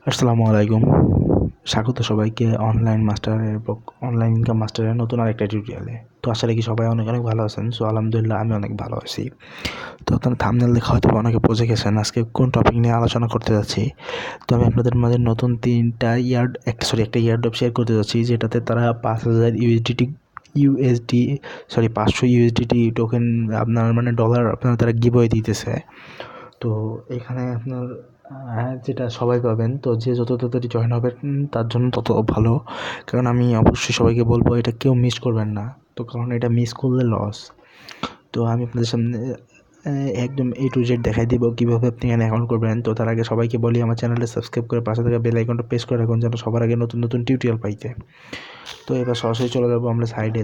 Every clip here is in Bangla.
আসসালামু আলাইকুম। স্বাগত সবাইকে অনলাইন ইনকাম মাস্টারের নতুন আরেকটা টিউটোরিয়ালে। তো আশা রাখি সবাই অনেক ভালো আছেন। সো আলহামদুলিল্লাহ আমি অনেক ভালো আছি। তো আপনারা থাম্বনেল দেখে হয়তো অনেকে বুঝে গেছেন আজকে কোন টপিক নিয়ে আলোচনা করতে যাচ্ছি। তো আমি আপনাদের মাঝে নতুন একটা ইয়ারড্রপ শেয়ার করতে যাচ্ছি, যেটাতে তারা 500 ইউএসডিটি টোকেন আপনার ডলার আপনার তারা গিভওয়ে দিতেছে। তো এখানে আপনার যেটা সবাই পাবেন। তো যে যত তাড়াতাড়ি জয়েন হবে তার জন্য তত ভালো, কারণ আমি অবশ্যই সবাইকে বলবো এটা কেউ মিস করবেন না। তো কারণ এটা মিস করলে লস। তো আমি আপনাদের সামনে একদম A to Z দেখাই দিব কীভাবে আপনি এখানে অ্যাকাউন্ট করবেন। তো তার আগে সবাইকে বলি আমার চ্যানেলটা সাবস্ক্রাইব করে পাশে থাকা বেল আইকনটা প্রেস করে রাখুন, যেন সবার আগে নতুন নতুন টিউটোরিয়াল পাইতে। তো এবার সরাসরি চলে যাবো আমরা সাইডে।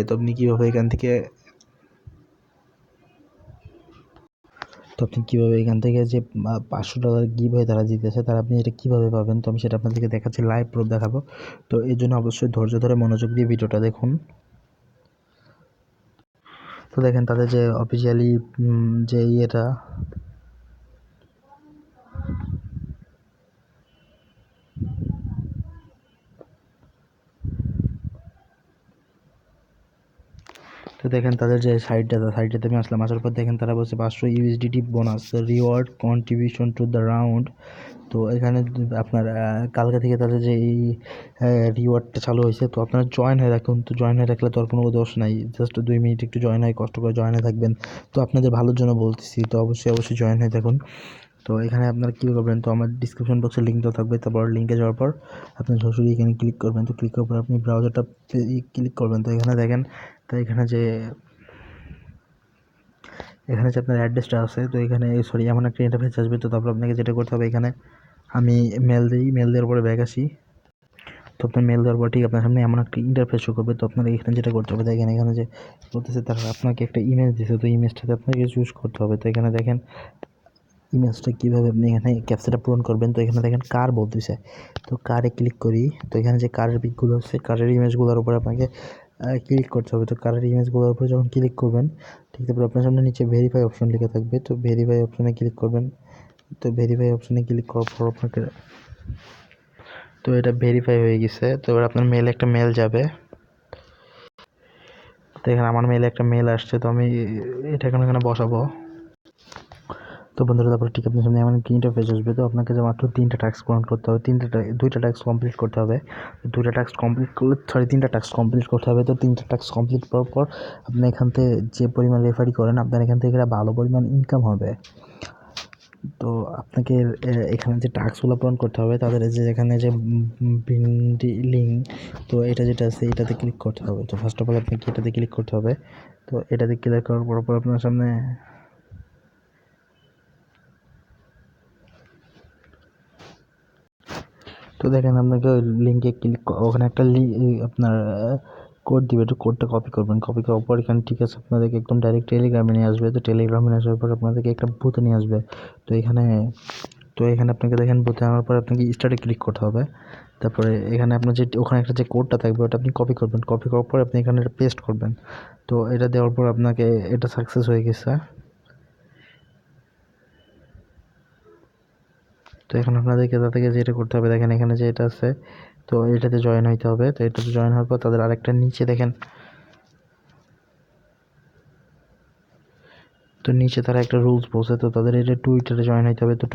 তো আপনি কীভাবে এখান থেকে যে $500 গিভওয়ে তারা জিতেছে, তারা আপনি এটা কীভাবে পাবেন, তো আমি সেটা আপনাদেরকে দেখাচ্ছি, লাইভ প্রুফ দেখাবো। তো এর জন্য অবশ্যই ধৈর্য ধরে মনোযোগ দিয়ে ভিডিওটা দেখুন। তো দেখেন তাদের যে অফিসিয়ালি যে ইয়েটা, তো দেখেন তাদের যে সাইটটাতে আমি আসলাম। আসার পর দেখেন তারা বলছে 500 USDT bonus reward contribution to the round. তো এখানে আপনার কালকে থেকে তাদের যে এই রিওয়ার্ডটা চালু হয়েছে। তো আপনারা জয়েন হয়ে রাখুন। তো জয়েন হয়ে রাখলে তো আর কোনো দোষ নাই, জাস্ট 2 মিনিট একটু জয়েন হয়ে কষ্ট করে জয়েন হয়ে থাকবেন। তো আপনাদের ভালোর জন্য বলতেছি, তো অবশ্যই জয়েন হয়ে থাকুন। তো এখানে আপনারা কী করবেন, তো আমার ডিসক্রিপশন বক্সে লিঙ্ক দেওয়া থাকবে। তারপর লিঙ্কে যাওয়ার পর আপনি সরাসরি এখানে ক্লিক করবেন। তো ক্লিক করার পর আপনি ব্রাউজারটা ক্লিক করবেন। তো এখানে দেখেন, তো এখানে যে আপনার অ্যাড্রেসটা আছে, তো এখানে এমন একটা ইন্টারফেস আসবে। তো তারপর আপনাকে যেটা করতে হবে, এখানে আমি মেল দেওয়ার পরে ব্যাক আসি। তো আপনার মেল দেওয়ার পর ঠিক আপনার সামনে এমন একটা ইন্টারফেস শো করবে। তো আপনার এখানে যেটা করতে হবে, দেখেন এখানে যে বলতেছে তারা আপনাকে একটা ইমেজ দিচ্ছে। তো ইমেজটাতে আপনাকে চুজ করতে হবে। তো এখানে দেখেন ইমেজটা কীভাবে আপনি এখানে ক্যাপচাটা পূরণ করবেন। তো এখানে দেখেন কার বলতেছে, তো কারে ক্লিক করি। তো এখানে যে কারের পিকগুলো আছে, কারের ইমেজগুলোর উপর আপনাকে ক্লিক করতে হবে। তো কারের ইমেজগুলোর উপর যখন ক্লিক করবেন, ঠিক তারপর আপনার সামনে নিচে ভেরিফাই অপশন লেখা থাকবে। তো ভেরিফাই অপশনে ক্লিক করবেন। তো ভেরিফাই অপশনে ক্লিক করার পর আপনাকে, তো এটা ভেরিফাই হয়ে গেছে। তো এবার আপনার মেলে একটা মেল যাবে। তো এখানে আমার মেলে একটা মেল আসছে। তো আমি এটা এখানে বসাবো। তো বন্ধুরা, তারপরে ঠিক আপনার সামনে এমন কি ইন্টারফেস আসবে। তো আপনাকে যে মাত্র 3টা টাস্ক পূরণ করতে হবে, 2টা টাস্ক কমপ্লিট করতে হবে। 2টা টাস্ক কমপ্লিট করলে 3টা টাস্ক কমপ্লিট করতে হবে। তো 3টা টাস্ক কমপ্লিট করার পর আপনি এখান থেকে যে পরিমাণ রেফারি করেন, আপনার এখান থেকে ভালো পরিমাণ ইনকাম হবে। তো আপনাকে এখানে যে টাস্কগুলো পূরণ করতে হবে, তাদের যে এখানে যে লিঙ্ক, তো এটা যেটা আছে এটাতে ক্লিক করতে হবে। তো ফার্স্ট অফ অল আপনাকে এটাতে ক্লিক করতে হবে। তো এটাতে ক্লিক করার পর আপনার সামনে, তো দেখেন আপনাকে ওই লিঙ্কে ক্লিক, ওখানে একটা আপনার কোড দিবে। তো কোডটা কপি করবেন। কপি করার পর এখানে ঠিক আছে আপনাদেরকে একদম ডাইরেক্ট টেলিগ্রামে নিয়ে আসবে। তো টেলিগ্রামে নিয়ে আসার পর আপনাদেরকে একটা বুথে নিয়ে আসবে। তো এখানে আপনাকে দেখেন বুথে আনার পর আপনাকে স্টার্টে ক্লিক করতে হবে। তারপরে এখানে আপনার যে ওখানে একটা যে কোডটা থাকবে ওটা আপনি কপি করবেন। কপি করার পর আপনি এখানে এটা পেস্ট করবেন। তো এটা দেওয়ার পর আপনাকে এটা সাকসেস হয়ে গেছে। তো এখন আপনাদেরকে তাদেরকে যেটা করতে হবে, দেখেন এখানে যে এটা আছে, তো এটাতে জয়েন হইতে হবে। তো এটাতে জয়েন হওয়ার পর তাদের আরেকটা নিচে দেখেন, তো নিচে তারা একটা রুলস বলছে। তো তাদের এটা টুইটারে জয়েন হইতে হবে। তো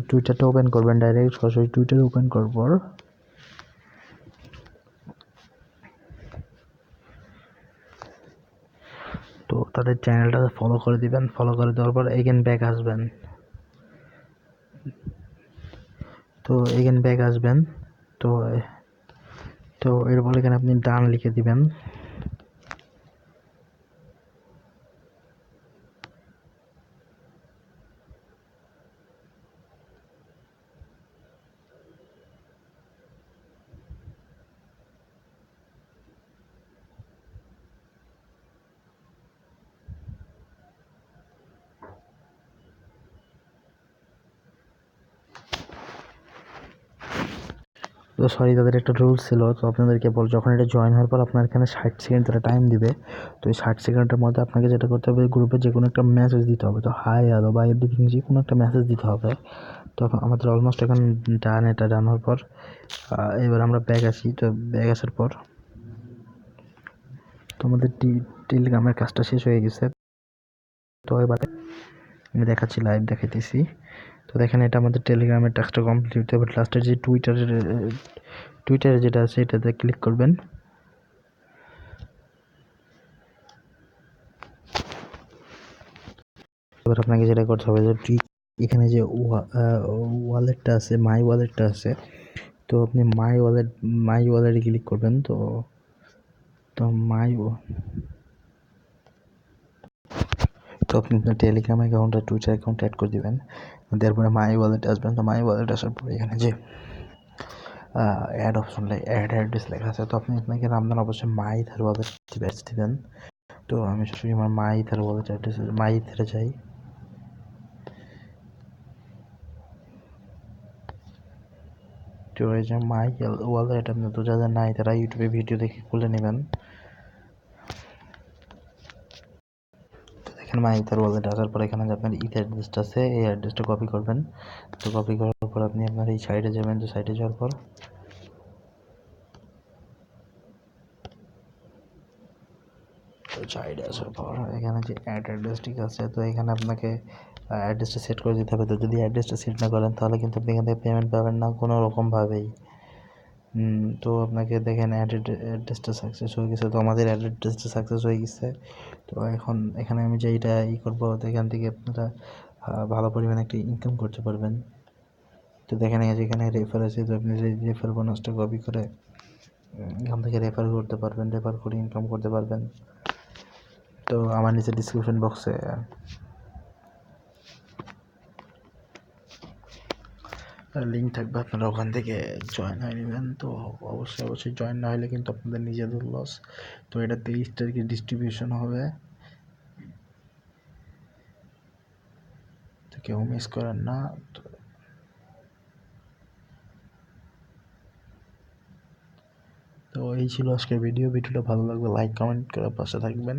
টুইটারটা ওপেন করবেন, ডাইরেক্ট সরাসরি টুইটার ওপেন করার পর তো তাদের চ্যানেলটা ফলো করে দিবেন। ফলো করে দেওয়ার পর এগেন ব্যাক আসবেন। তো এরপর এখানে আপনি ডান লিখে দিবেন। তো তো সরি, তাদের একটা রুলস ছিল, তো আপনাদেরকে যখন এটা জয়েন হওয়ার পর আপনার এখানে 60 সেকেন্ড তারা টাইম দিবে। তো এই 60 সেকেন্ডের মধ্যে আপনাকে যেটা করতে হবে, গ্রুপে যে কোনো একটা মেসেজ দিতে হবে, তো হাই হ্যালো বা এভরিথিং যে কোনো একটা মেসেজ দিতে হবে। তো আমাদের অলমোস্ট এখন ডান, এটা ডান হওয়ার পর এবার আমরা ব্যাক আসি। তো ব্যাক আসার পর তো আমাদের টেলিগ্রামের কাজটা শেষ হয়ে গেছে। তো এবার আমি দেখাচ্ছি, লাইভ দেখাইতেছি। তো দেখেন এটা আমাদের টেলিগ্রামের টাস্কটা কমপ্লিট। এবার লাস্টের যে টুইটারে যেটা আছে এটাতে ক্লিক করবেন। এবার আপনাকে যেটা করতে হবে যে এখানে যে ওয়ালেটটা আছে, মাই ওয়ালেটটা আছে, তো আপনি মাই ওয়ালেটে ক্লিক করবেন। তো তো আপনি আপনার টেলিগ্রাম অ্যাকাউন্ট আর টুইটার অ্যাকাউন্ট অ্যাড করে দেবেন। তারপরে মাই ওয়ালেটে আসবেন। তো মাই ওয়ালেট আসার পরে এখানে যে অ্যাড অপশন অ্যাড অ্যাড্রেস লেখা আছে, তো আপনাকে আপনার অবশ্যই মাই ইথার ওয়ালেট দিবেন। তো আমি সরাসরি আমার মাই ইথার ওয়ালেট অ্যাড্রেস মাই ইথারে যাই। তো এই যে মাই ওয়ালেট, আপনি 2009 তারা ইউটিউবে ভিডিও দেখে খুলে নেবেন। তো দেখেন মাই ইথার ওয়ালেট আসার পর এখানে যে আপনার ইথার অ্যাড্রেসটা আছে, এই অ্যাড্রেসটা কপি করবেন। তো কপি করার পর আপনি আপনার এই সাইডে যাবেন। তো সাইডে যাওয়ার পর সাইডে আসার পর এখানে যে অ্যাড অ্যাড্রেস ঠিক আছে, তো এখানে আপনাকে অ্যাড্রেসটা সেট করে দিতে হবে। তো যদি অ্যাড্রেসটা সেট না করেন তাহলে কিন্তু আপনি এখান থেকে পেমেন্ট পাবেন না কোনো রকমভাবেই। তো আপনাকে দেখেন অ্যাড্রেসটা সাকসেস হয়ে গেছে। তো আমাদের অ্যাড্রেসটা সাকসেস হয়ে গেছে। তো এখন এখানে আমি যে এটা করবো, তো এখান থেকে আপনারা ভালো পরিমাণে একটা ইনকাম করতে পারবেন। তো দেখেন যেখানে রেফার আছে, তো আপনি রেফার বোনাসটা কপি করে এখান থেকে রেফার করতে পারবেন, রেফার করে ইনকাম করতে পারবেন। তো আমার নিচে ডিসক্রিপশন বক্সে লিঙ্ক থাকবে, আপনারা ওখান থেকে জয়েন হয়ে নেবেন। তো অবশ্যই জয়েন না হলে কিন্তু আপনাদের নিজেদের লস। তো এটা 23 তারিখে ডিস্ট্রিবিউশন হবে, তো কেউ মিস করেন না। তো এই ছিল আজকের ভিডিওটা ভালো লাগবে লাইক কমেন্ট করে পাশে থাকবেন।